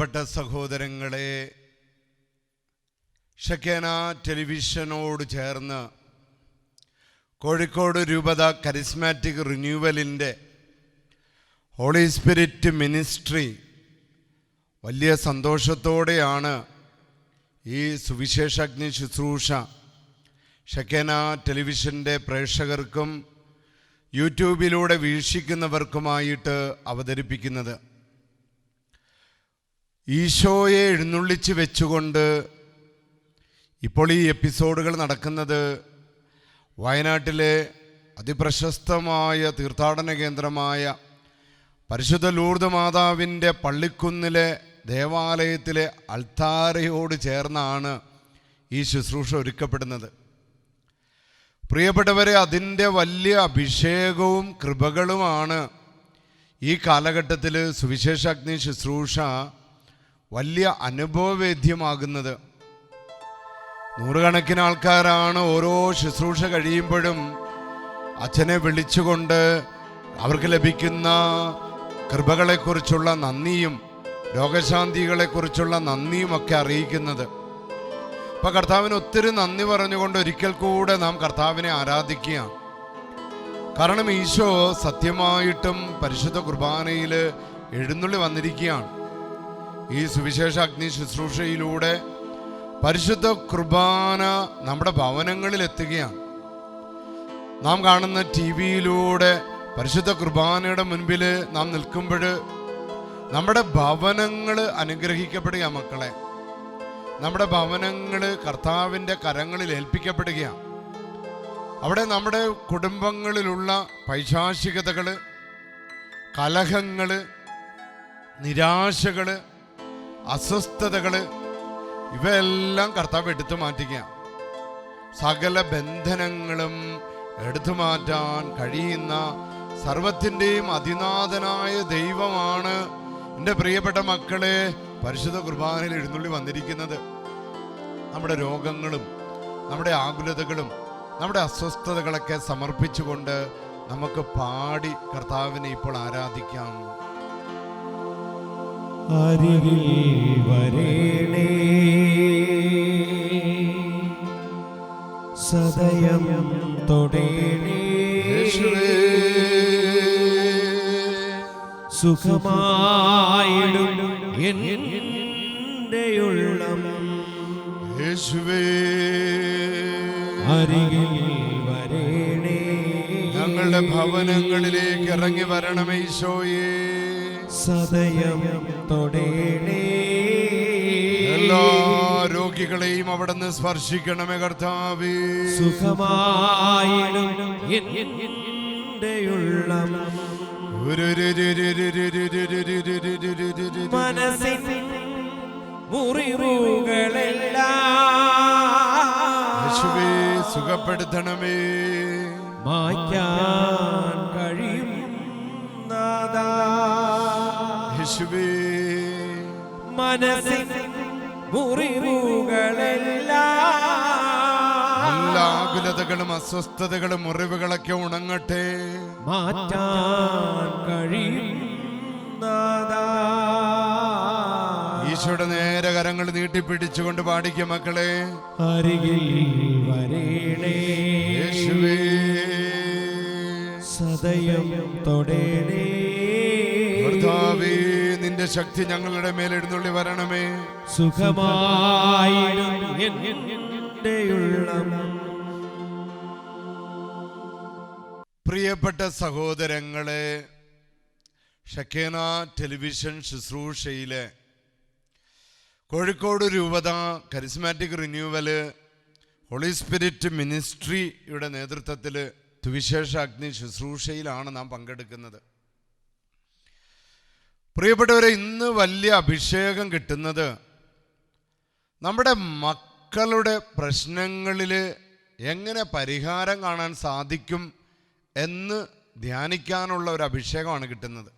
പ്രിയപ്പെട്ട സഹോദരങ്ങളെ, ഷെക്കേന ടെലിവിഷനോട് ചേർന്ന് കോഴിക്കോട് രൂപത കരിസ്മാറ്റിക് റിന്യൂവലിൻ്റെ ഹോളി സ്പിരിറ്റ് മിനിസ്ട്രി വലിയ സന്തോഷത്തോടെയാണ് ഈ സുവിശേഷാഗ്നി ശുശ്രൂഷ ഷെക്കേന ടെലിവിഷൻ്റെ പ്രേക്ഷകർക്കും യൂട്യൂബിലൂടെ വീക്ഷിക്കുന്നവർക്കുമായിട്ട് അവതരിപ്പിക്കുന്നത്. ഈശോയെ എഴുന്നള്ളിച്ച് വെച്ചുകൊണ്ട് ഇപ്പോൾ ഈ എപ്പിസോഡുകൾ നടക്കുന്നത് വയനാട്ടിലെ അതിപ്രശസ്തമായ തീർത്ഥാടന കേന്ദ്രമായ പരിശുദ്ധ ലൂർദ് മാതാവിൻ്റെ പള്ളിക്കുന്നിലെ ദേവാലയത്തിലെ അൾത്താരയോട് ചേർന്നാണ് ഈ ശുശ്രൂഷ ഒരുക്കപ്പെടുന്നത്. പ്രിയപ്പെട്ടവരെ, അതിൻ്റെ വലിയ അഭിഷേകവും കൃപകളുമാണ് ഈ കാലഘട്ടത്തിൽ സുവിശേഷാഗ്നി ശുശ്രൂഷ വലിയ അനുഭവവേദ്യമാകുന്നത്. നൂറുകണക്കിന് ആൾക്കാരാണ് ഓരോ ശുശ്രൂഷ കഴിയുമ്പോഴും അച്ഛനെ വിളിച്ചുകൊണ്ട് അവർക്ക് ലഭിക്കുന്ന കൃപകളെക്കുറിച്ചുള്ള നന്ദിയും രോഗശാന്തികളെക്കുറിച്ചുള്ള നന്ദിയുമൊക്കെ അറിയിക്കുന്നത്. അപ്പം കർത്താവിന് ഒത്തിരി നന്ദി പറഞ്ഞുകൊണ്ട് ഒരിക്കൽ കൂടെ നാം കർത്താവിനെ ആരാധിക്കുക. കാരണം ഈശോ സത്യമായിട്ടും പരിശുദ്ധ കുർബാനയിൽ എഴുന്നള്ളി വന്നിരിക്കുകയാണ്. ഈ സുവിശേഷ അഗ്നി ശുശ്രൂഷയിലൂടെ പരിശുദ്ധ കുർബാന നമ്മുടെ ഭവനങ്ങളിൽ എത്തുകയാണ്. നാം കാണുന്ന TV-യിലൂടെ പരിശുദ്ധ കുർബാനയുടെ മുൻപിൽ നാം നിൽക്കുമ്പോൾ നമ്മുടെ ഭവനങ്ങൾ അനുഗ്രഹിക്കപ്പെടുക. മക്കളെ, നമ്മുടെ ഭവനങ്ങൾ കർത്താവിൻ്റെ കരങ്ങളിൽ ഏൽപ്പിക്കപ്പെടുകയാണ്. അവിടെ നമ്മുടെ കുടുംബങ്ങളിലുള്ള പൈശാചികതകൾ, കലഹങ്ങൾ, നിരാശകൾ, അസ്വസ്ഥതകൾ ഇവയെല്ലാം കർത്താവ് എടുത്തു മാറ്റുക. സകല ബന്ധനങ്ങളും എടുത്തു മാറ്റാൻ കഴിയുന്ന സർവത്തിൻ്റെയും അതിനാഥനായ ദൈവമാണ് എൻ്റെ പ്രിയപ്പെട്ട മക്കളെ പരിശുദ്ധ കുർബാനയിൽ എഴുന്നള്ളി വന്നിരിക്കുന്നത്. നമ്മുടെ രോഗങ്ങളും നമ്മുടെ ആകുലതകളും നമ്മുടെ അസ്വസ്ഥതകളൊക്കെ സമർപ്പിച്ചുകൊണ്ട് നമുക്ക് പാടി കർത്താവിനെ ഇപ്പോൾ ആരാധിക്കാം. അരികിൽ വരേണേ സദയം തൊടേണേ സുഖമായിടും എൻ്റെ ഉള്ളം യേശുവേ. അരികിൽ വരേണേ ഞങ്ങളുടെ ഭവനങ്ങളിലേക്ക് ഇറങ്ങി വരണമേ ഈശോയേ. സദയം തൊടേണേ എല്ലാ രോഗികളെയും അവിടുന്ന് സ്പർശിക്കണമേ കർത്താവേ. സുഖമായിടും എൻ്റെ ഉള്ളം മനസ്സിൻ മുറിവുകളെല്ലാം യേശുവേ സുഖപ്പെടുത്തണമേ. മായ്ക്കാൻ കഴിയും നാഥാ യേശുവേ. മനസ്സിൻ മുറിവുകളെല്ലാം എല്ലാ ആകുലതകളും അസ്വസ്ഥതകളും മുറിവുകളൊക്കെ ഉണങ്ങട്ടെ. മാറ്റാൻ കഴിയും നാഥാ. ഈശോയുടെ നേരെ കരങ്ങൾ നീട്ടിപ്പിടിച്ചുകൊണ്ട് പാടിക്ക മക്കളെ. അരികിൽ വരേണേ യേശുവേ. സദയം തൊടേണേ കർത്താവേ, നിന്റെ ശക്തി ഞങ്ങളുടെ മേൽ എഴുന്നള്ളി വരണമേ. സുഖമായിടും എൻ്റെ ഉള്ളം. പ്രിയപ്പെട്ട സഹോദരങ്ങളെ, ഷെക്കേന ടെലിവിഷൻ ശുശ്രൂഷയിലെ കോഴിക്കോട് രൂപത കരിസ്മാറ്റിക് റിന്യൂവല് ഹോളി സ്പിരിറ്റ് മിനിസ്ട്രിയുടെ നേതൃത്വത്തിൽ സുവിശേഷ അഗ്നി ശുശ്രൂഷയിലാണ് നാം പങ്കെടുക്കുന്നത്. പ്രിയപ്പെട്ടവരെ, ഇന്ന് വലിയ അഭിഷേകം കിട്ടുന്നത് നമ്മുടെ മക്കളുടെ പ്രശ്നങ്ങളിൽ എങ്ങനെ പരിഹാരം കാണാൻ സാധിക്കും എന്ന് ധ്യാനിക്കാനുള്ള ഒരു അഭിഷേകമാണ് കിട്ടുന്നത്.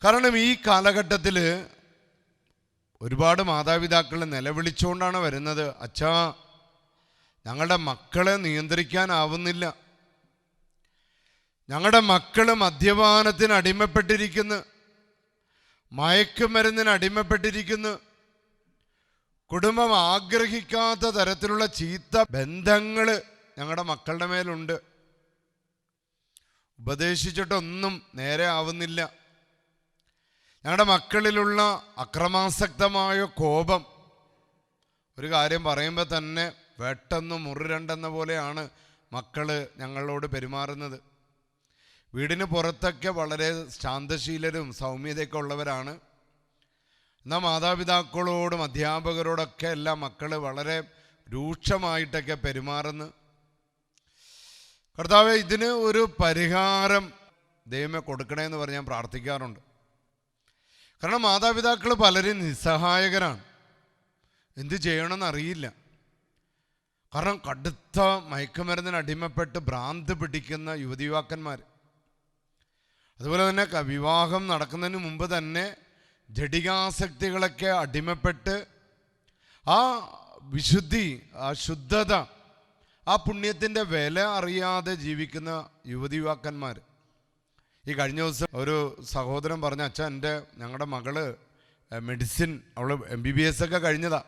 കാരണം ഈ കാലഘട്ടത്തിൽ ഒരുപാട് മാതാപിതാക്കൾ നിലവിളിച്ചുകൊണ്ടാണ് വരുന്നത്. അച്ഛാ, ഞങ്ങളുടെ മക്കളെ നിയന്ത്രിക്കാനാവുന്നില്ല, ഞങ്ങളുടെ മക്കൾ മദ്യപാനത്തിന് അടിമപ്പെട്ടിരിക്കുന്നു, മയക്കുമരുന്നിന് അടിമപ്പെട്ടിരിക്കുന്നു. കുടുംബം ആഗ്രഹിക്കാത്ത തരത്തിലുള്ള ചീത്ത ബന്ധങ്ങൾ ഞങ്ങളുടെ മക്കളുടെ മേലുണ്ട്. ഉപദേശിച്ചിട്ടൊന്നും നേരെ ആവുന്നില്ല. ഞങ്ങളുടെ മക്കളിലുള്ള അക്രമാസക്തമായ കോപം, ഒരു കാര്യം പറയുമ്പോൾ തന്നെ വെട്ടെന്ന് മുറിരണ്ടെന്ന പോലെയാണ് മക്കള് ഞങ്ങളോട് പെരുമാറുന്നത്. വീടിന് പുറത്തൊക്കെ വളരെ ശാന്തശീലരും സൗമ്യതയൊക്കെ ഉള്ളവരാണ്. എന്നാൽ മാതാപിതാക്കളോടും അധ്യാപകരോടൊക്കെ എല്ലാ മക്കൾ വളരെ രൂക്ഷമായിട്ടൊക്കെ പെരുമാറുന്നു. കർത്താവേ, ഇതിന് ഒരു പരിഹാരം ദൈവമേ കൊടുക്കണമെന്ന് പറഞ്ഞ് ഞാൻ പ്രാർത്ഥിക്കാറുണ്ട്. കാരണം മാതാപിതാക്കൾ പലരും നിസ്സഹായകരാണ്, എന്ത് ചെയ്യണമെന്ന് അറിയില്ല. കാരണം കടുത്ത മയക്കുമരുന്നിന് അടിമപ്പെട്ട് ഭ്രാന്ത് പിടിക്കുന്ന യുവതിയുവാക്കന്മാർ, അതുപോലെ തന്നെ വിവാഹം നടക്കുന്നതിന് മുമ്പ് തന്നെ ജഡികാസക്തികളൊക്കെ അടിമപ്പെട്ട് ആ വിശുദ്ധി, ആ ശുദ്ധത, ആ പുണ്യത്തിൻ്റെ വില അറിയാതെ ജീവിക്കുന്ന യുവതിയുവാക്കന്മാർ. ഈ കഴിഞ്ഞ ദിവസം ഒരു സഹോദരൻ പറഞ്ഞ, അച്ഛൻ ഞങ്ങളുടെ മകള് മെഡിസിൻ, അവൾ MBBS ഒക്കെ കഴിഞ്ഞതാ,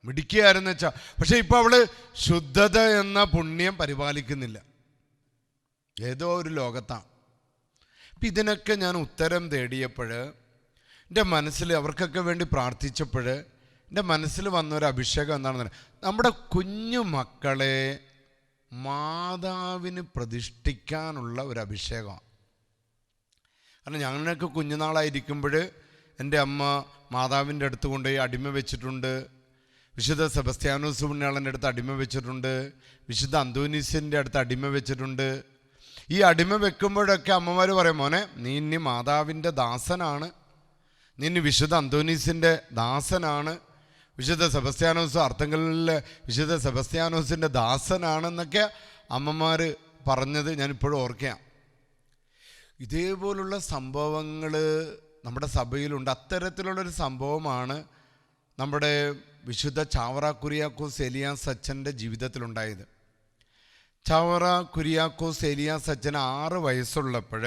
മിടിക്കുകയായിരുന്നു വെച്ചാൽ, പക്ഷെ ഇപ്പോൾ അവള് ശുദ്ധത എന്ന പുണ്യം പരിപാലിക്കുന്നില്ല, ഏതോ ഒരു ലോകത്താണ്. അപ്പം ഇതിനൊക്കെ ഞാൻ ഉത്തരം തേടിയപ്പോൾ എൻ്റെ മനസ്സിൽ, അവർക്കൊക്കെ വേണ്ടി പ്രാർത്ഥിച്ചപ്പോൾ എൻ്റെ മനസ്സിൽ വന്നൊരു അഭിഷേകം എന്താണെന്ന് പറഞ്ഞാൽ, നമ്മുടെ കുഞ്ഞു മക്കളെ മാതാവിന് പ്രതിഷ്ഠിക്കാനുള്ള ഒരു അഭിഷേകമാണ്. കാരണം ഞങ്ങളൊക്കെ കുഞ്ഞുനാളായിരിക്കുമ്പോൾ എൻ്റെ അമ്മ മാതാവിൻ്റെ അടുത്ത് കൊണ്ടുപോയി അടിമ വെച്ചിട്ടുണ്ട്. വിശുദ്ധ സെബസ്ത്യാനോസ് പുണ്യാളൻ്റെ അടുത്ത് അടിമ വെച്ചിട്ടുണ്ട്. വിശുദ്ധ അന്തോനീസിൻ്റെ അടുത്ത് അടിമ വെച്ചിട്ടുണ്ട്. ഈ അടിമ വെക്കുമ്പോഴൊക്കെ അമ്മമാർ പറയും, മോനെ നീ ഇനി മാതാവിൻ്റെ ദാസനാണ്, നീ ഇനി വിശുദ്ധ അന്തോനീസിൻ്റെ ദാസനാണ്, വിശുദ്ധ സെബസ്ത്യാനോസ് അർത്തങ്കലിലെ വിശുദ്ധ സെബസ്ത്യാനോസിൻ്റെ ദാസനാണെന്നൊക്കെ അമ്മമാർ പറഞ്ഞത് ഞാനിപ്പോഴും ഓർക്കാം. ഇതേപോലുള്ള സംഭവങ്ങൾ നമ്മുടെ സഭയിലുണ്ട്. അത്തരത്തിലുള്ളൊരു സംഭവമാണ് നമ്മുടെ വിശുദ്ധ ചാവറ കുര്യാക്കോസ് ഏലിയാസ് അച്ഛൻ്റെ ജീവിതത്തിലുണ്ടായത്. ചാവറ കുര്യാക്കോസ് ഏലിയാസ് അച്ഛന് 6 വയസ്സുള്ളപ്പോൾ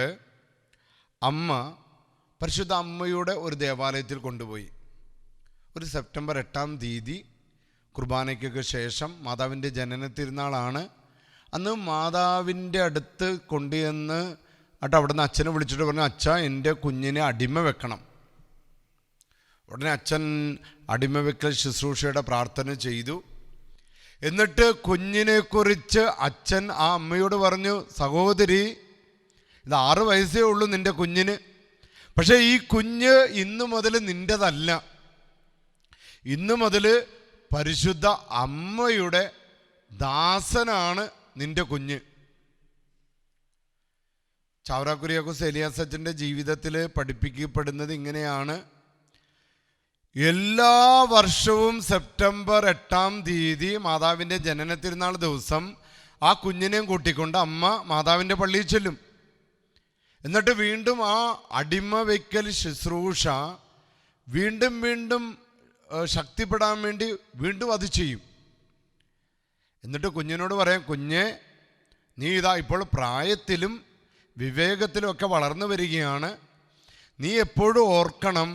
അമ്മ പരിശുദ്ധ അമ്മയുടെ ഒരു ദേവാലയത്തിൽ കൊണ്ടുപോയി. ഒരു സെപ്റ്റംബർ 8-ാം തീയതി കുർബാനയ്ക്കൊക്കെ ശേഷം, മാതാവിൻ്റെ ജനന തിരുനാളാണ്. അന്ന് മാതാവിൻ്റെ അടുത്ത് കൊണ്ടുചെന്ന് അവിടെ നിന്ന് അച്ഛനെ വിളിച്ചിട്ട് പറഞ്ഞു, അച്ഛാ എൻ്റെ കുഞ്ഞിനെ അടിമ വെക്കണം. ഉടനെ അച്ഛൻ അടിമ വെക്കൽ ശുശ്രൂഷയുടെ പ്രാർത്ഥന ചെയ്തു. എന്നിട്ട് കുഞ്ഞിനെക്കുറിച്ച് അച്ഛൻ ആ അമ്മയോട് പറഞ്ഞു, സഹോദരി, ഇത് 6 വയസ്സേ ഉള്ളൂ നിൻ്റെ കുഞ്ഞിന്, പക്ഷേ ഈ കുഞ്ഞ് ഇന്നു മുതൽ നിൻ്റെതല്ല, ഇന്നു മുതൽ പരിശുദ്ധ അമ്മയുടെ ദാസനാണ് നിൻ്റെ കുഞ്ഞ്. ചാവറ കുര്യാക്കോസ് ഏലിയാസ് അച്ഛൻ്റെ ജീവിതത്തിൽ പഠിപ്പിക്കപ്പെടുന്നത് ഇങ്ങനെയാണ്. എല്ലാ വർഷവും സെപ്റ്റംബർ 8-ാം തീയതി മാതാവിൻ്റെ ജനന തിരുനാൾ ദിവസം ആ കുഞ്ഞിനെയും കൂട്ടിക്കൊണ്ട് അമ്മ മാതാവിൻ്റെ പള്ളിയിൽ ചെല്ലും. എന്നിട്ട് വീണ്ടും ആ അടിമ വയ്ക്കൽ ശുശ്രൂഷ വീണ്ടും വീണ്ടും ശക്തിപ്പെടാൻ വേണ്ടി വീണ്ടും അത് ചെയ്യും. എന്നിട്ട് കുഞ്ഞിനോട് പറയാം, കുഞ്ഞെ, നീ ഇതാ ഇപ്പോൾ പ്രായത്തിലും വിവേകത്തിലും ഒക്കെ വളർന്നു വരികയാണ്, നീ എപ്പോഴും ഓർക്കണം,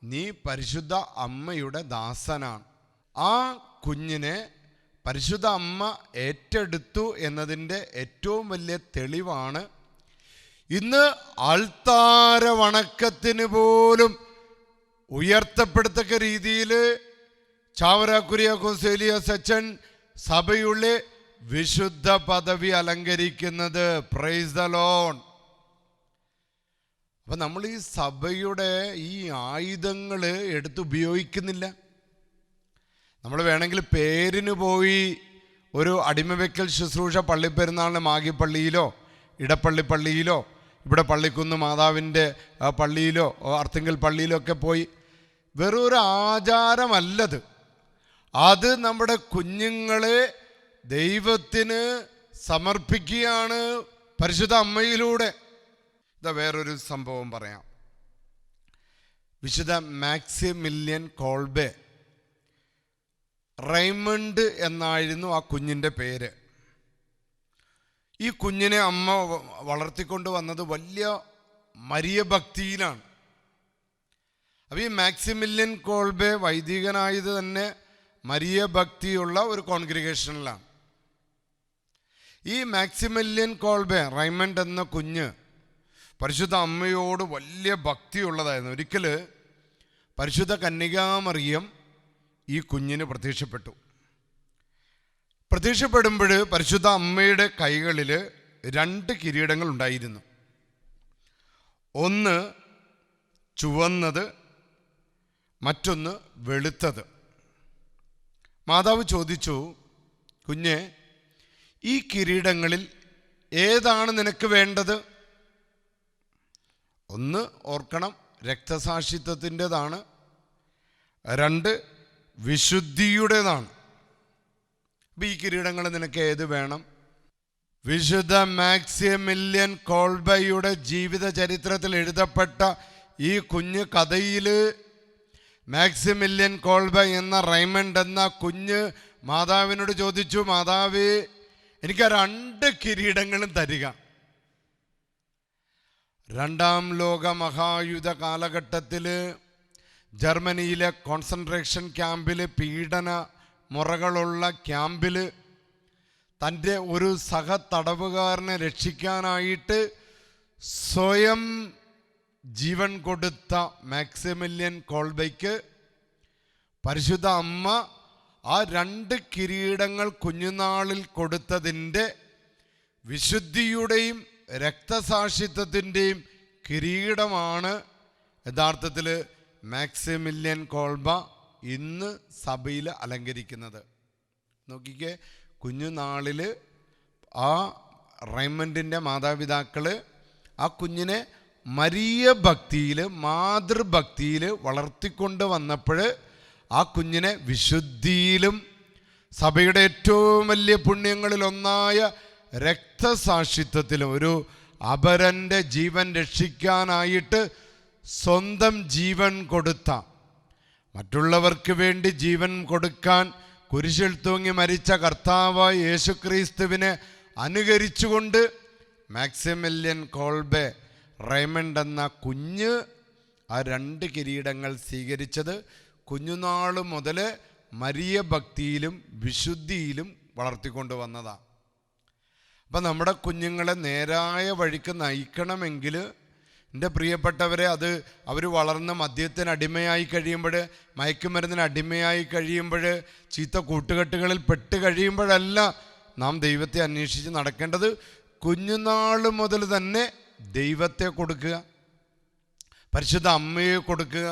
നീ പരിശുദ്ധ അമ്മയുടെ ദാസനാണ്. ആ കുഞ്ഞിനെ പരിശുദ്ധ അമ്മ ഏറ്റെടുത്തു എന്നതിൻ്റെ ഏറ്റവും വലിയ തെളിവാണ് ഇന്ന് ആൾത്താര വണക്കത്തിന് പോലും ഉയർത്തപ്പെടത്തക്ക രീതിയിൽ ചാവറ കുര്യാക്കോസ് ഏലിയാസ് അച്ഛൻ സഭയുടെ വിശുദ്ധ പദവി അലങ്കരിക്കുന്നത്. Praise the Lord. അപ്പം നമ്മൾ ഈ സഭയുടെ ഈ ആയുധങ്ങൾ എടുത്തുപയോഗിക്കുന്നില്ല. നമ്മൾ വേണമെങ്കിൽ പേരിന് പോയി ഒരു അടിമവെക്കൽ ശുശ്രൂഷ പള്ളിപ്പെരുന്നാളിന് മാഗിപ്പള്ളിയിലോ ഇടപ്പള്ളി പള്ളിയിലോ ഇവിടെ പള്ളിക്കുന്ന് മാതാവിൻ്റെ പള്ളിയിലോ അർത്തിങ്കൽ പള്ളിയിലോ ഒക്കെ പോയി, വെറൊരു ആചാരമല്ലത്. അത് നമ്മുടെ കുഞ്ഞുങ്ങളെ ദൈവത്തിന് സമർപ്പിക്കുകയാണ് പരിശുദ്ധ അമ്മയിലൂടെ. ഇതാ വേറൊരു സംഭവം പറയാം. വിശുദ്ധ മാക്സിമില്യൻ കോൾബെ, റൈമണ്ട് എന്നായിരുന്നു ആ കുഞ്ഞിൻ്റെ പേര്. ഈ കുഞ്ഞിനെ അമ്മ വളർത്തിക്കൊണ്ട് വന്നത് വലിയ മരിയ ഭക്തിയിലാണ്. അപ്പോൾ ഈ മാക്സിമില്യൻ കോൾബെ വൈദികനായത് തന്നെ മരിയ ഭക്തിയുള്ള ഒരു കോൺഗ്രിഗേഷനിലാണ്. ഈ മാക്സിമില്യൻ കോൾബെ റൈമണ്ട് എന്ന കുഞ്ഞ് പരിശുദ്ധ അമ്മയോട് വലിയ ഭക്തിയുള്ളതായിരുന്നു. ഒരിക്കൽ പരിശുദ്ധ കന്യകാമറിയം ഈ കുഞ്ഞിന് പ്രത്യക്ഷപ്പെടുമ്പോൾ പരിശുദ്ധ അമ്മയുടെ കൈകളിൽ 2 കിരീടങ്ങൾ ഉണ്ടായിരുന്നു. ഒന്ന് ചുവന്നത്, മറ്റൊന്ന് വെളുത്തത്. മാതാവ് ചോദിച്ചു, കുഞ്ഞെ, ഈ കിരീടങ്ങളിൽ ഏതാണ് നിനക്ക് വേണ്ടത്? ഒന്ന് ഓർക്കണം, രക്തസാക്ഷിത്വത്തിൻ്റെതാണ്. 2 വിശുദ്ധിയുടേതാണ്. അപ്പം ഈ കിരീടങ്ങൾ നിനക്ക് ഏത് വേണം? വിശുദ്ധ മാക്സിമില്യൻ കോൾബയുടെ ജീവിത ചരിത്രത്തിൽ എഴുതപ്പെട്ട ഈ കുഞ്ഞ് കഥയിൽ മാക്സിമില്യൻ കോൾബ എന്ന റൈമണ്ട് എന്ന കുഞ്ഞ് മാതാവിനോട് ചോദിച്ചു, മാതാവേ, എനിക്ക് 2 കിരീടങ്ങളും തരിക. 2ാം ലോക മഹായുദ്ധ കാലഘട്ടത്തിൽ ജർമ്മനിയിലെ കോൺസെൻട്രേഷൻ ക്യാമ്പിൽ, പീഡന മുറകളുള്ള ക്യാമ്പിൽ തൻ്റെ ഒരു സഹതടവുകാരനെ രക്ഷിക്കാനായിട്ട് സ്വയം ജീവൻ കൊടുത്ത മാക്സിമില്യൻ കോൾബയ്ക്ക് പരിശുദ്ധ അമ്മ ആ 2 കിരീടങ്ങൾ കുഞ്ഞുനാളിൽ കൊടുത്തതിൻ്റെ വിശുദ്ധിയുടെയും രക്തസാക്ഷിത്വത്തിൻ്റെയും കിരീടമാണ് യഥാർത്ഥത്തിൽ മാക്സിമില്യൻ കോൾബ ഇന്ന് സഭയിൽ അലങ്കരിക്കുന്നത്. നോക്കിക്കേ, കുഞ്ഞുനാളിൽ ആ റൈമണ്ടിൻ്റെ മാതാപിതാക്കൾ ആ കുഞ്ഞിനെ മരിയ ഭക്തിയിൽ, മാതൃഭക്തിയിൽ വളർത്തിക്കൊണ്ട് വന്നപ്പോൾ ആ കുഞ്ഞിനെ വിശുദ്ധിയിലും സഭയുടെ ഏറ്റവും വലിയ പുണ്യങ്ങളിലൊന്നായ രക്തസാക്ഷിത്വത്തിലും, ഒരു അപരൻ്റെ ജീവൻ രക്ഷിക്കാനായിട്ട് സ്വന്തം ജീവൻ കൊടുത്ത, മറ്റുള്ളവർക്ക് വേണ്ടി ജീവൻ കൊടുക്കാൻ കുരിശിൽ തൂങ്ങി മരിച്ച കർത്താവായ യേശുക്രിസ്തുവിനെ അനുകരിച്ചുകൊണ്ട് മാക്സിമില്യൻ കോൾബെ റൈമണ്ട് എന്ന കുഞ്ഞ് ആ 2 കിരീടങ്ങൾ സ്വീകരിച്ചത് കുഞ്ഞുനാൾ മുതൽ മരിയ ഭക്തിയിലും വിശുദ്ധിയിലും വളർത്തിക്കൊണ്ട് വന്നതാണ്. അപ്പം നമ്മുടെ കുഞ്ഞുങ്ങളെ നേരായ വഴിക്ക് നയിക്കണമെങ്കിൽ, എൻ്റെ പ്രിയപ്പെട്ടവരെ, അവർ വളർന്ന് മദ്യത്തിന് അടിമയായി കഴിയുമ്പോൾ, മയക്കുമരുന്നിന് അടിമയായി കഴിയുമ്പോൾ, ചീത്ത കൂട്ടുകെട്ടുകളിൽ പെട്ട് കഴിയുമ്പോഴല്ല നാം ദൈവത്തെ അന്വേഷിച്ച് നടക്കേണ്ടത്. കുഞ്ഞുനാൾ മുതൽ തന്നെ ദൈവത്തെ കൊടുക്കുക, പരിശുദ്ധ അമ്മയെ കൊടുക്കുക.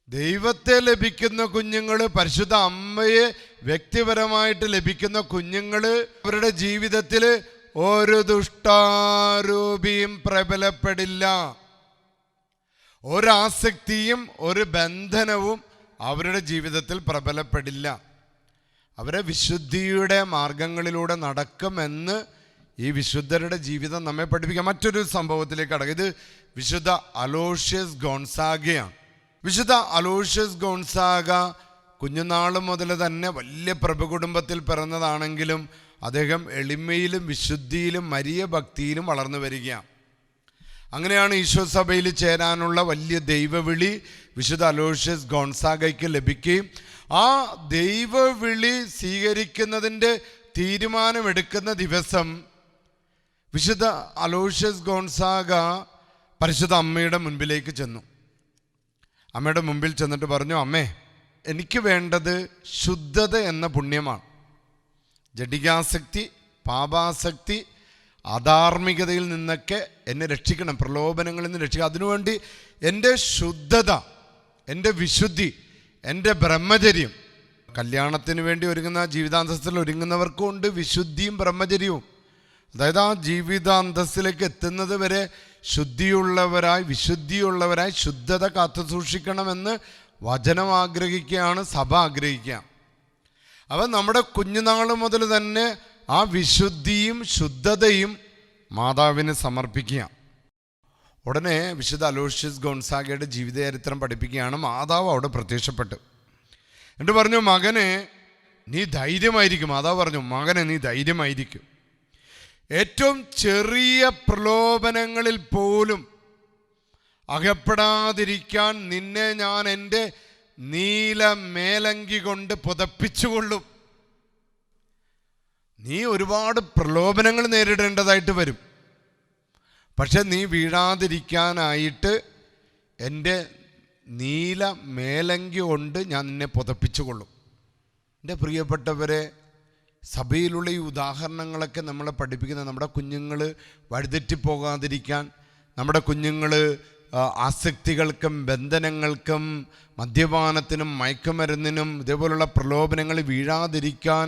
ദൈവത്തെ ലഭിക്കുന്ന കുഞ്ഞുങ്ങൾ, പരിശുദ്ധ അമ്മയെ വ്യക്തിപരമായിട്ട് ലഭിക്കുന്ന കുഞ്ഞുങ്ങൾ, അവരുടെ ജീവിതത്തിൽ ഒരു ദുഷ്ടാരൂപിയും പ്രബലപ്പെടില്ല. ഒരാസക്തിയും ഒരു ബന്ധനവും അവരുടെ ജീവിതത്തിൽ പ്രബലപ്പെടില്ല. അവരെ വിശുദ്ധിയുടെ മാർഗങ്ങളിലൂടെ നടക്കുമെന്ന് ഈ വിശുദ്ധരുടെ ജീവിതം നമ്മെ പഠിപ്പിക്കാം. മറ്റൊരു സംഭവത്തിലേക്ക് കടക്കുക. ഇത് വിശുദ്ധ അലോഷ്യസ് ഗോൺസാഗയാണ്. വിശുദ്ധ അലോഷ്യസ് ഗോൺസാഗ കുഞ്ഞുനാൾ മുതൽ തന്നെ വലിയ പ്രഭുകുടുംബത്തിൽ പിറന്നതാണെങ്കിലും അദ്ദേഹം എളിമയിലും വിശുദ്ധിയിലും മരിയ ഭക്തിയിലും വളർന്നു വരികയാണ്. അങ്ങനെയാണ് ഈശോ സഭയിൽ ചേരാനുള്ള വലിയ ദൈവവിളി വിശുദ്ധ അലോഷ്യസ് ഗോൺസാഗയ്ക്ക് ലഭിക്കുകയും ആ ദൈവവിളി സ്വീകരിക്കുന്നതിൻ്റെ തീരുമാനമെടുക്കുന്ന ദിവസം വിശുദ്ധ അലോഷ്യസ് ഗോൺസാഗ പരിശുദ്ധ അമ്മയുടെ മുൻപിലേക്ക് ചെന്നു. അമ്മയുടെ മുമ്പിൽ ചെന്നിട്ട് പറഞ്ഞു, അമ്മേ, എനിക്ക് വേണ്ടത് ശുദ്ധത എന്ന പുണ്യമാണ്. ജഡികാസക്തി, പാപാസക്തി, അധാർമികതയിൽ നിന്നൊക്കെ എന്നെ രക്ഷിക്കണം, പ്രലോഭനങ്ങളിൽ നിന്ന് രക്ഷിക്കണം. അതിനുവേണ്ടി എൻ്റെ ശുദ്ധത, എൻ്റെ വിശുദ്ധി, എൻ്റെ ബ്രഹ്മചര്യം. കല്യാണത്തിന് വേണ്ടി ഒരുങ്ങുന്ന ജീവിതാന്തസ്സിൽ ഒരുങ്ങുന്നവർക്കും ഉണ്ട് വിശുദ്ധിയും ബ്രഹ്മചര്യവും. അതായത് ആ ജീവിതാന്തസ്സിലേക്ക് എത്തുന്നത് വരെ ശുദ്ധിയുള്ളവരായി, വിശുദ്ധിയുള്ളവരായി ശുദ്ധത കാത്തു സൂക്ഷിക്കണമെന്ന് വചനം ആഗ്രഹിക്കുകയാണ്, സഭ ആഗ്രഹിക്കുക. അപ്പം നമ്മുടെ കുഞ്ഞുനാൾ മുതൽ തന്നെ ആ വിശുദ്ധിയും ശുദ്ധതയും മാതാവിന് സമർപ്പിക്കുക. ഉടനെ വിശുദ്ധ അലോഷ്യസ് ഗോൺസാഗയുടെ ജീവിതചരിത്രം പഠിപ്പിക്കുകയാണ്. മാതാവ് അവിടെ പ്രത്യക്ഷപ്പെട്ടു. എന്നിട്ട് പറഞ്ഞു, മകനെ നീ ധൈര്യമായിരിക്കും. മാതാവ് പറഞ്ഞു, മകനെ നീ ധൈര്യമായിരിക്കും. ഏറ്റവും ചെറിയ പ്രലോഭനങ്ങളിൽ പോലും അകപ്പെടാതിരിക്കാൻ നിന്നെ ഞാൻ എൻ്റെ നീല മേലങ്കി കൊണ്ട് പുതപ്പിച്ചുകൊള്ളും. നീ ഒരുപാട് പ്രലോഭനങ്ങൾ നേരിടേണ്ടതായിട്ട് വരും. പക്ഷെ നീ വീഴാതിരിക്കാനായിട്ട് എൻ്റെ നീല മേലങ്കി കൊണ്ട് ഞാൻ നിന്നെ പുതപ്പിച്ചുകൊള്ളും. എൻ്റെ പ്രിയപ്പെട്ടവരെ, സഭയിലുള്ള ഈ ഉദാഹരണങ്ങളൊക്കെ നമ്മളെ പഠിപ്പിക്കുന്നത് നമ്മുടെ കുഞ്ഞുങ്ങൾ വഴിതെറ്റിപ്പോകാതിരിക്കാൻ, നമ്മുടെ കുഞ്ഞുങ്ങൾ ആസക്തികൾക്കും ബന്ധനങ്ങൾക്കും മദ്യപാനത്തിനും മയക്കുമരുന്നിനും ഇതേപോലുള്ള പ്രലോഭനങ്ങളിൽ വീഴാതിരിക്കാൻ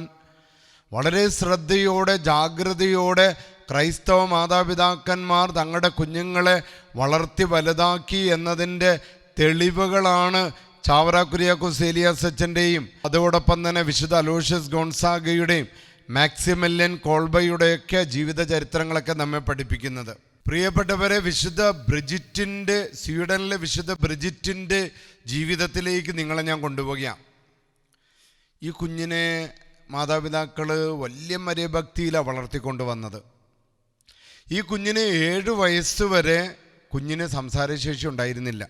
വളരെ ശ്രദ്ധയോടെ ജാഗ്രതയോടെ ക്രൈസ്തവ മാതാപിതാക്കന്മാർ തങ്ങളുടെ കുഞ്ഞുങ്ങളെ വളർത്തി വലുതാക്കി എന്നതിൻ്റെ തെളിവുകളാണ് ചാവറ കുര്യാക്കോസ് ഏലിയാസ് അച്ഛൻ്റെയും അതോടൊപ്പം തന്നെ വിശുദ്ധ അലോഷ്യസ് ഗോൺസാഗയുടെയും മാക്സിമില്യൻ കോൾബയുടെയൊക്കെ ജീവിത ചരിത്രങ്ങളൊക്കെ നമ്മെ പഠിപ്പിക്കുന്നത്. പ്രിയപ്പെട്ടവരെ, വിശുദ്ധ ബ്രിജിറ്റിൻ്റെ, സ്വീഡനിലെ വിശുദ്ധ ബ്രിജിറ്റിൻ്റെ ജീവിതത്തിലേക്ക് നിങ്ങളെ ഞാൻ കൊണ്ടുപോവുകയാണ്. ഈ കുഞ്ഞിനെ മാതാപിതാക്കൾ വലിയ മര്യഭക്തിയിലാണ് വളർത്തിക്കൊണ്ടുവന്നത്. ഈ കുഞ്ഞിന് 7 വയസ്സ് വരെ കുഞ്ഞിന് സംസാരശേഷി ഉണ്ടായിരുന്നില്ല.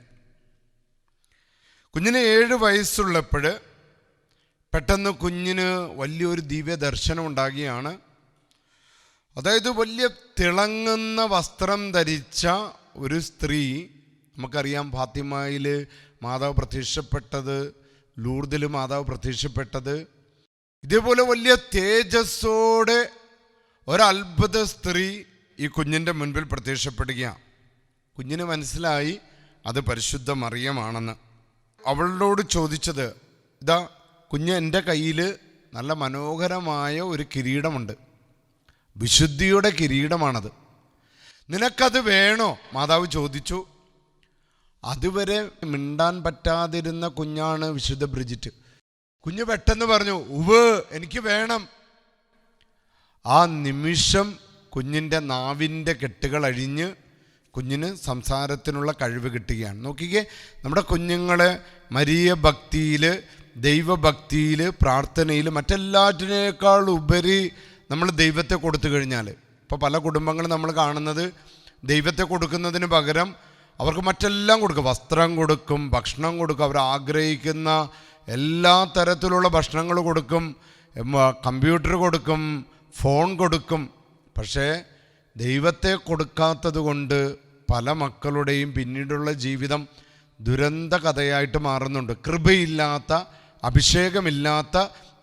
കുഞ്ഞിന് 7 വയസ്സുള്ളപ്പോൾ പെട്ടെന്ന് കുഞ്ഞിന് വലിയൊരു ദിവ്യ ദർശനം ഉണ്ടാകുകയാണ്. അതായത് വലിയ തിളങ്ങുന്ന വസ്ത്രം ധരിച്ച ഒരു സ്ത്രീ, നമുക്കറിയാം ഫാത്തിമയിൽ മാതാവ് പ്രത്യക്ഷപ്പെട്ടത്, ലൂർദിൽ മാതാവ് പ്രത്യക്ഷപ്പെട്ടത്, ഇതേപോലെ വലിയ തേജസ്സോടെ ഒരത്ഭുത സ്ത്രീ ഈ കുഞ്ഞിൻ്റെ മുൻപിൽ പ്രത്യക്ഷപ്പെടുകയാണ്. കുഞ്ഞിന് മനസ്സിലായി അത് പരിശുദ്ധ മറിയമാണെന്ന്. അവളോട് ചോദിച്ചത്, ഇതാ കുഞ്ഞ്, എൻ്റെ കയ്യിൽ നല്ല മനോഹരമായ ഒരു കിരീടമുണ്ട്, വിശുദ്ധിയുടെ കിരീടമാണത്, നിനക്കത് വേണോ? മാതാവ് ചോദിച്ചു. അതുവരെ മിണ്ടാൻ പറ്റാതിരുന്ന കുഞ്ഞാണ് വിശുദ്ധ ബ്രിജിറ്റ്. കുഞ്ഞ് പെട്ടെന്ന് പറഞ്ഞു, ഉവ്, എനിക്ക് വേണം. ആ നിമിഷം കുഞ്ഞിൻ്റെ നാവിൻ്റെ കെട്ടുകൾ അഴിഞ്ഞ് കുഞ്ഞിന് സംസാരത്തിനുള്ള കഴിവ് കിട്ടുകയാണ്. നോക്കിക്കേ, നമ്മുടെ കുഞ്ഞുങ്ങളെ മരിയ ഭക്തിയിൽ, ദൈവഭക്തിയിൽ, പ്രാർത്ഥനയിൽ, മറ്റെല്ലാറ്റിനേക്കാൾ ഉപരി നമ്മൾ ദൈവത്തെ കൊടുത്തു കഴിഞ്ഞാൽ, ഇപ്പോൾ പല കുടുംബങ്ങളും നമ്മൾ കാണുന്നത് ദൈവത്തെ കൊടുക്കുന്നതിന് പകരം അവർക്ക് മറ്റെല്ലാം കൊടുക്കും, വസ്ത്രം കൊടുക്കും, ഭക്ഷണം കൊടുക്കും, അവർ ആഗ്രഹിക്കുന്ന എല്ലാ തരത്തിലുള്ള ഭക്ഷണങ്ങൾ കൊടുക്കും, കമ്പ്യൂട്ടർ കൊടുക്കും, ഫോൺ കൊടുക്കും. പക്ഷേ ദൈവത്തെ കൊടുക്കാത്തത് കൊണ്ട് പല മക്കളുടെയും പിന്നീടുള്ള ജീവിതം ദുരന്ത കഥയായിട്ട് മാറുന്നുണ്ട്. കൃപയില്ലാത്ത, അഭിഷേകമില്ലാത്ത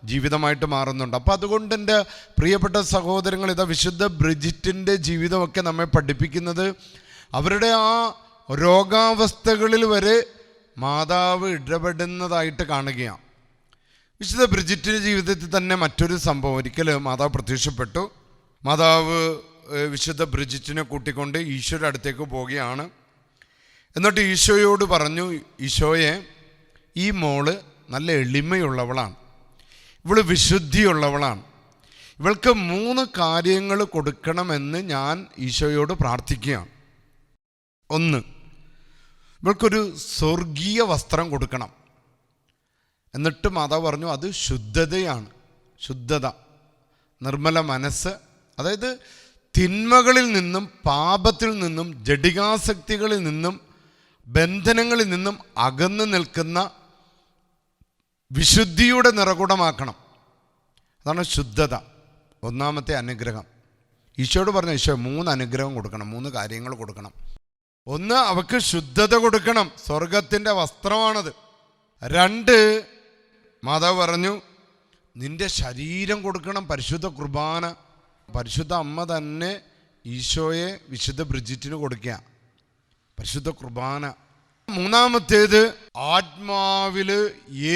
ജീവിതമായിട്ട് മാറുന്നുണ്ട്. അപ്പോൾ അതുകൊണ്ട് എൻ്റെ പ്രിയപ്പെട്ട സഹോദരങ്ങൾ, ഇതാ വിശുദ്ധ ബ്രിജിറ്റിൻ്റെ ജീവിതമൊക്കെ നമ്മെ പഠിപ്പിക്കുന്നത് അവരുടെ ആ രോഗാവസ്ഥകളിൽ വരെ മാതാവ് ഇടപെടുന്നതായിട്ട് കാണുകയാണ്. വിശുദ്ധ ബ്രിജിറ്റിൻ്റെ ജീവിതത്തിൽ തന്നെ മറ്റൊരു സംഭവം, ഒരിക്കൽ മാതാവ് പ്രത്യക്ഷപ്പെട്ടു. മാതാവ് വിശുദ്ധ ബ്രിജിറ്റിനെ കൂട്ടിക്കൊണ്ട് ഈശോയുടെ അടുത്തേക്ക് പോവുകയാണ്. എന്നിട്ട് ഈശോയോട് പറഞ്ഞു, ഈശോയെ, ഈ മോള് നല്ല എളിമയുള്ളവളാണ്, ഇവള് വിശുദ്ധിയുള്ളവളാണ്, ഇവൾക്ക് 3 കാര്യങ്ങൾ കൊടുക്കണമെന്ന് ഞാൻ ഈശോയോട് പ്രാർത്ഥിക്കുകയാണ്. 1, ഇവൾക്കൊരു സ്വർഗീയ വസ്ത്രം കൊടുക്കണം. എന്നിട്ട് മാതാവ് പറഞ്ഞു, അത് ശുദ്ധതയാണ്, ശുദ്ധത, നിർമ്മല മനസ്സ്, അതായത് തിന്മകളിൽ നിന്നും, പാപത്തിൽ നിന്നും, ജഡികാസക്തികളിൽ നിന്നും, ബന്ധനങ്ങളിൽ നിന്നും അകന്നു നിൽക്കുന്ന വിശുദ്ധിയുടെ നിറകുടമാക്കണം. അതാണ് ശുദ്ധത, 1ാമത്തെ അനുഗ്രഹം. ഈശോയോട് പറഞ്ഞു, ഈശോ 3 അനുഗ്രഹം കൊടുക്കണം, 3 കാര്യങ്ങൾ കൊടുക്കണം. 1, അവൾക്ക് ശുദ്ധത കൊടുക്കണം, സ്വർഗത്തിൻ്റെ വസ്ത്രമാണത്. 2, മാതാവ് പറഞ്ഞു, നിന്റെ ശരീരം കൊടുക്കണം, പരിശുദ്ധ കുർബാന. പരിശുദ്ധ അമ്മ തന്നെ ഈശോയെ വിശുദ്ധ ബ്രിജിറ്റിന് കൊടുക്കുക, പരിശുദ്ധ കുർബാന. 3ാമത്തേത്, ആത്മാവിൽ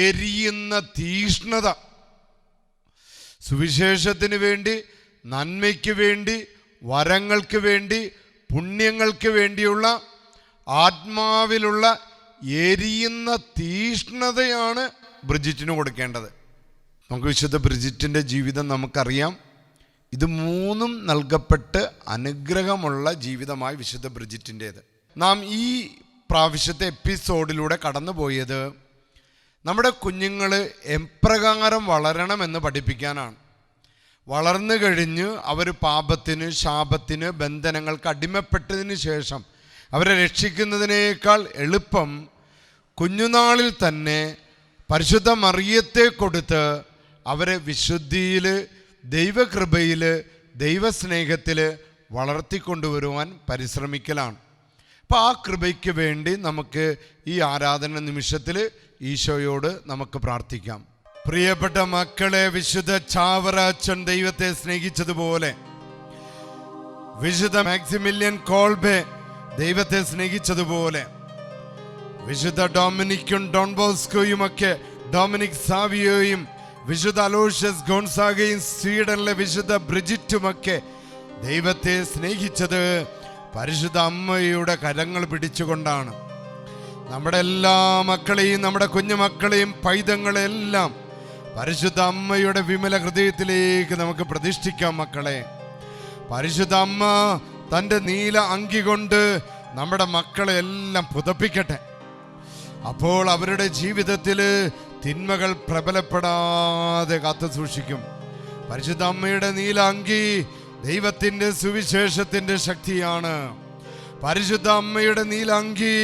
എരിയുന്ന തീഷ്ണത, സുവിശേഷത്തിന് വേണ്ടി, നന്മയ്ക്ക് വേണ്ടി, വരങ്ങൾക്ക് വേണ്ടി, പുണ്യങ്ങൾക്ക് വേണ്ടിയുള്ള ആത്മാവിലുള്ള എരിയുന്ന തീഷ്ണതയാണ് ബ്രിജിറ്റിന് കൊടുക്കേണ്ടത്. നമുക്ക് വിശുദ്ധ ബ്രിജിറ്റിൻ്റെ ജീവിതം നമുക്കറിയാം. ഇത് 3ഉം നൽകപ്പെട്ട് അനുഗ്രഹമുള്ള ജീവിതമായി വിശുദ്ധ ബ്രിജിറ്റിൻ്റേത്. നാം ഈ പ്രാവശ്യത്തെ എപ്പിസോഡിലൂടെ കടന്നുപോയത് നമ്മുടെ കുഞ്ഞുങ്ങൾ എപ്രകാരം വളരണമെന്ന് പഠിപ്പിക്കാനാണ്. വളർന്നു കഴിഞ്ഞ് അവർ പാപത്തിന്, ശാപത്തിന്, ബന്ധനങ്ങൾക്ക് അടിമപ്പെട്ടതിന് ശേഷം അവരെ രക്ഷിക്കുന്നതിനേക്കാൾ എളുപ്പം കുഞ്ഞുനാളിൽ തന്നെ പരിശുദ്ധ മറിയത്തെ കൊടുത്ത് അവരെ വിശുദ്ധിയിൽ, ദൈവകൃപയിൽ, ദൈവസ്നേഹത്തിൽ വളർത്തിക്കൊണ്ടുവരുവാൻ പരിശ്രമിക്കലാണ്. അപ്പോൾ ആ കൃപയ്ക്ക് വേണ്ടി നമുക്ക് ഈ ആരാധന നിമിഷത്തിൽ ഈശോയോട് നമുക്ക് പ്രാർത്ഥിക്കാം. പ്രിയപ്പെട്ട മക്കളെ, വിശുദ്ധ ചാവറ അച്ഛൻ ദൈവത്തെ സ്നേഹിച്ചതുപോലെ, വിശുദ്ധ മാക്സിമിലിയൻ കോൾബെ ദൈവത്തെ സ്നേഹിച്ചതുപോലെ, വിശുദ്ധ ഡൊമിനിക്കും ഡോൺ ബോസ്കോയുമൊക്കെ, ഡൊമിനിക് സാവിയോയും വിശുദ്ധ അലോഷ്യസ് ഗോൺസാഗയും സ്വീഡനിലെ വിശുദ്ധ ബ്രിജിറ്റുമൊക്കെ ദൈവത്തെ സ്നേഹിച്ചത് പരിശുദ്ധ അമ്മയുടെ കരങ്ങൾ പിടിച്ചുകൊണ്ടാണ്. നമ്മുടെ എല്ലാ മക്കളെയും, നമ്മുടെ കുഞ്ഞുമക്കളെയും പൈതങ്ങളെല്ലാം പരിശുദ്ധ അമ്മയുടെ വിമല ഹൃദയത്തിലേക്ക് നമുക്ക് പ്രതിഷ്ഠിക്കാം. മക്കളെ, പരിശുദ്ധ അമ്മ തൻ്റെ നീല അങ്കി കൊണ്ട് നമ്മുടെ മക്കളെ എല്ലാം പുതപ്പിക്കട്ടെ. അപ്പോൾ അവരുടെ ജീവിതത്തിൽ തിന്മകൾ പ്രബലപ്പെടാതെ കാത്തു സൂക്ഷിക്കും. പരിശുദ്ധ അമ്മയുടെ നീല അങ്കി ദൈവത്തിൻ്റെ സുവിശേഷത്തിൻ്റെ ശക്തിയാണ്. പരിശുദ്ധ അമ്മയുടെ നീല അങ്കി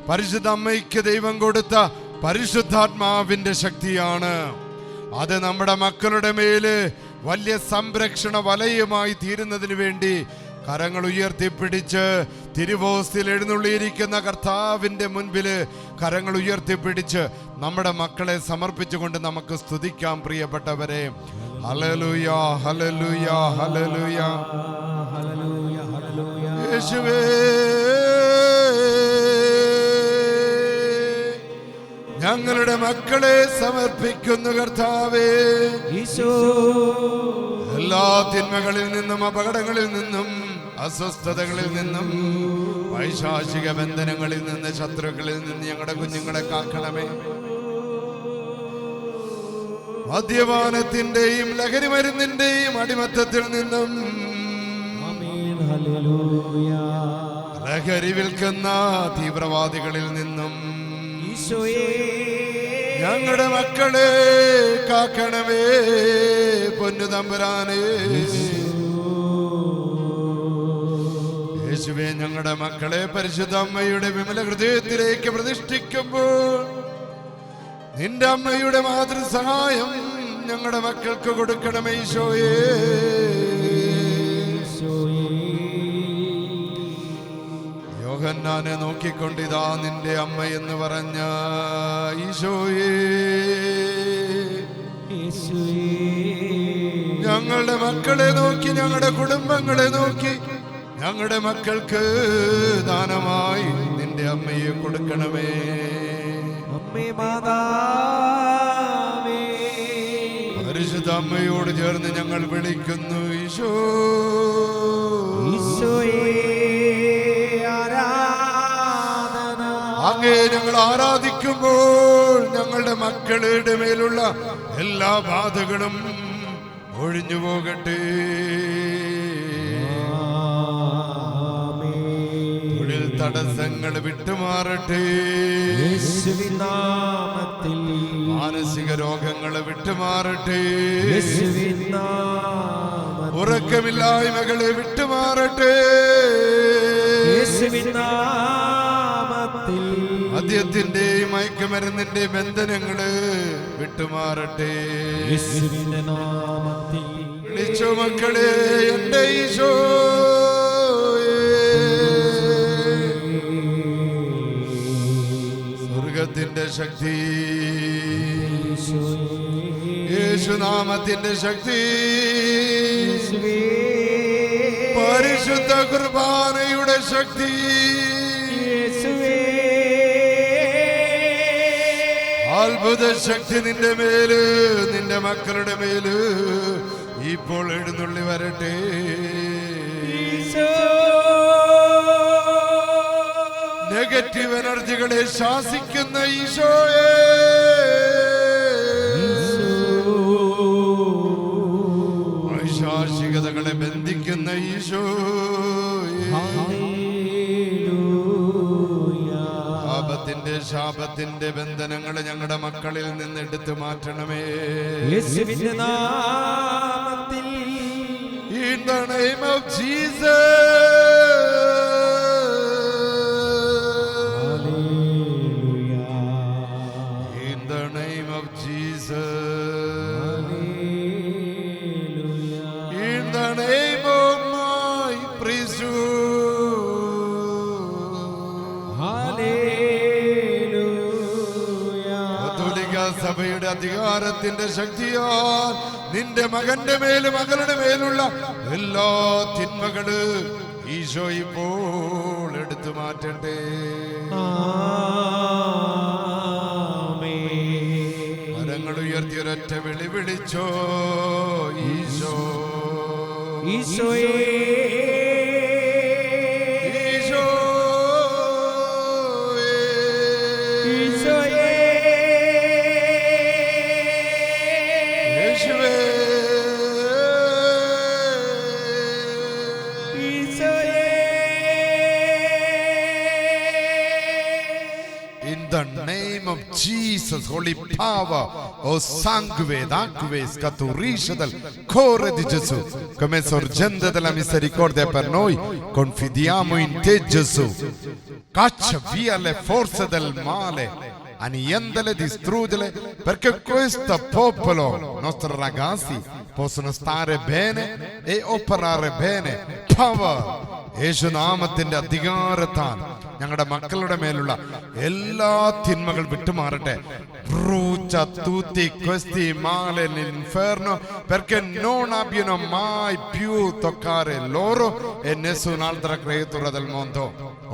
പരിശുദ്ധ അമ്മയ്ക്ക് ദൈവം കൊടുത്ത പരിശുദ്ധാത്മാവിൻ്റെ ശക്തിയാണ്. അത് നമ്മുടെ മക്കളുടെ മേല് വലിയ സംരക്ഷണ വലയമായി തീരുന്നതിന് വേണ്ടി കരങ്ങൾ ഉയർത്തിപ്പിടിച്ച് തിരുവോസ്തിയിൽ എഴുന്നള്ളിയിരിക്കുന്ന കർത്താവിൻ്റെ മുൻപിൽ കരങ്ങൾ ഉയർത്തിപ്പിടിച്ച് നമ്മുടെ മക്കളെ സമർപ്പിച്ചുകൊണ്ട് നമുക്ക് സ്തുതിക്കാം. പ്രിയപ്പെട്ടവരെ, ഹല്ലേലൂയ, ഹല്ലേലൂയ, ഹല്ലേലൂയ, യേശുവേ, ഞങ്ങളുടെ മക്കളെ സമർപ്പിക്കുന്നു കർത്താവേ. എല്ലാ തിന്മകളിൽ നിന്നും, അപകടങ്ങളിൽ നിന്നും, അസ്വസ്ഥതകളിൽ നിന്നും, പൈശാചിക ബന്ധനങ്ങളിൽ നിന്ന്, ശത്രുക്കളിൽ നിന്ന് ഞങ്ങളുടെ കുഞ്ഞുങ്ങളെ കാക്കണമേ. മദ്യപാനത്തിന്റെയും ലഹരി മരുന്നിന്റെയും അടിമത്തത്തിൽ നിന്നും, ലഹരി വിൽക്കുന്ന തീവ്രവാദികളിൽ നിന്നും ഞങ്ങളുടെ മക്കളെ കാക്കണമേ. പൊന്നു തമ്പുരാനേ, യേശുവേ, ഞങ്ങളുടെ മക്കളെ പരിശുദ്ധ അമ്മയുടെ വിമല ഹൃദയത്തിലേക്ക് പ്രതിഷ്ഠിക്കുമ്പോൾ നിന്റെ അമ്മയുടെ മാതൃസഹായം ഞങ്ങളുടെ മക്കൾക്ക് കൊടുക്കണമേ. ഈശോയേ, യോഹന്നാനെ നോക്കിക്കൊണ്ടിതാ നിന്റെ അമ്മ എന്ന് പറഞ്ഞ ഈശോയേ, ഞങ്ങളുടെ മക്കളെ നോക്കി, ഞങ്ങളുടെ കുടുംബങ്ങളെ നോക്കി, ഞങ്ങളുടെ മക്കൾക്ക് ദാനമായി നിന്റെ അമ്മയെ കൊടുക്കണമേ. പരിശുദ്ധ അമ്മയോട് ചേർന്ന് ഞങ്ങൾ വിളിക്കുന്നു ഈശോ. അങ്ങേ ഞങ്ങൾ ആരാധിക്കുമ്പോൾ ഞങ്ങളുടെ മക്കളുടെ മേലുള്ള എല്ലാ ബാധകളും ഒഴിഞ്ഞു പോകട്ടെ. തൊഴിൽ തടസ്സങ്ങൾ വിട്ടുമാറട്ടെ. മാനസിക രോഗങ്ങൾ വിട്ടുമാറട്ടെ. ഉറക്കമില്ലായ്മകളെ വിട്ടുമാറട്ടെ. മദ്യത്തിന്റെയും മയക്കുമരുന്നിന്റെയും ബന്ധനങ്ങള് വിട്ടുമാറട്ടെ. വിളിച്ചോ മക്കളെ, എന്റെ ഈശോ. സ്വർഗത്തിന്റെ ശക്തി, യേശുനാമത്തിന്റെ ശക്തി, പരിശുദ്ധ കുർബാനയുടെ ശക്തി, അത്ഭുത ശക്തി നിന്റെ മേല്, നിന്റെ മക്കളുടെ മേല് ഇപ്പോൾ എഴുന്നള്ളി വരട്ടെ. നെഗറ്റീവ് എനർജികളെ ശാസിക്കുന്ന ഈശോയെ, പൈശാചികതകളെ ബന്ധിക്കുന്ന ഈശോയെ, ശാപത്തിന്റെ ബന്ധനങ്ങൾ ഞങ്ങളുടെ മക്കളിൽ നിന്ന് എടുത്തു മാറ്റണമേ. In the name of Jesus. അധികാരത്തിന്റെ ശക്തിയാൽ നിന്റെ മകന്റെ മേലും മകളുടെ മേലുള്ള എല്ലാ തിന്മകള് ഈശോ ഇപ്പോൾ എടുത്തു മാറ്റട്ടെ. കരങ്ങൾ ഉയർത്തി ഒരൊറ്റ വിളി വിളിച്ചോ, ഈശോ ഈശോയേ Jesus, holy power, o sangue d'acque scaturisce dal cuore di Gesù, come sorgente della misericordia per noi, confidiamo in te Gesù. Caccia via le forze del male, annientale, distruggele, perché questo popolo, nostri ragazzi, possono stare bene e operare bene. Power, യേശുനാമത്തിന്റെ അധികാരത്താൽ ഞങ്ങളുടെ മക്കളുടെ മേലുള്ള എല്ലാ തിന്മകൾ വിട്ടുമാറട്ടെ. Brucia tutti questi mali nell'inferno, perché non abbiano mai più toccare loro e nessun'altra creatura del mondo.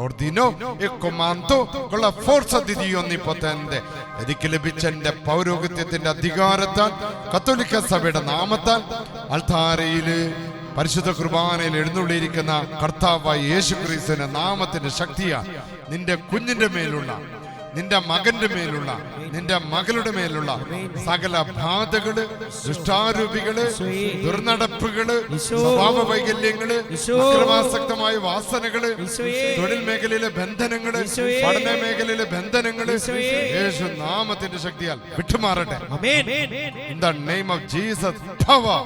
Ordino e comando con la forza di Dio Onnipotente. എനിക്ക് ലഭിച്ച എന്റെ പൗരോഹിത്യത്തിന്റെ അധികാരത്താൽ കത്തോലിക്ക സഭയുടെ നാമത്താൽ അൾത്താരയില് പരിശുദ്ധ കുർബാനയിൽ എഴുന്നള്ളിയിരിക്കുന്ന കർത്താവായ യേശുക്രിസ്തുവിന്റെ നാമത്തിന്റെ ശക്തിയാൽ നിന്റെ കുഞ്ഞിന്റെ മേലുള്ള, നിന്റെ മകന്റെ മേലുള്ള, നിന്റെ മകളുടെ മേലുള്ള സകല ബാധകള്, ദുഷ്ടാരൂപികള്, ദുർനടപ്പുകള്, സ്വഭാവ വൈകല്യങ്ങള്, അക്രമാസക്തമായ വാസനകള്, തൊഴിൽ മേഖലയിലെ ബന്ധനങ്ങള്, പഠന മേഖലയിലെ ബന്ധനങ്ങള് യേശു നാമത്തിന്റെ ശക്തിയാൽ വിട്ടുമാറട്ടെ. In the name of Jesus, power.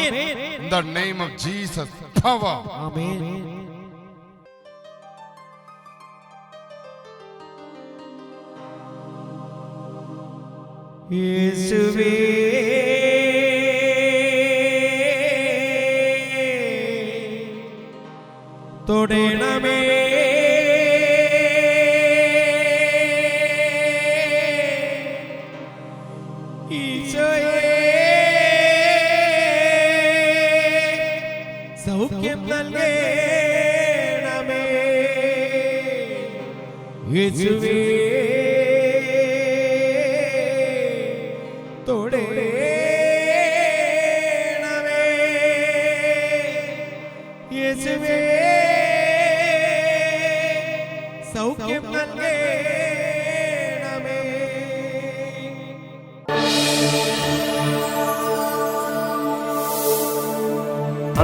In the name of Jesus, power. യേശുവേ തൊടണമേ, ഈശോയേ സൗഖ്യം നൽകണമേ, യേശുവേ തൊടണമേ, യേശുവേ സൗഖ്യം നൽകണമേ.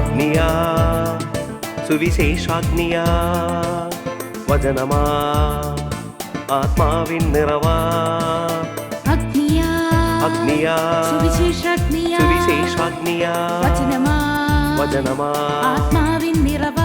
അഗ്നിയാ സുവിശേഷാഗ്നിയാ വചനമാ ആത്മാവിൻ നിറവാ, അഗ്നിയാ സുവിശേഷാഗ്നിയാ വചനമാ ആത്മാവിൻ നിറവാ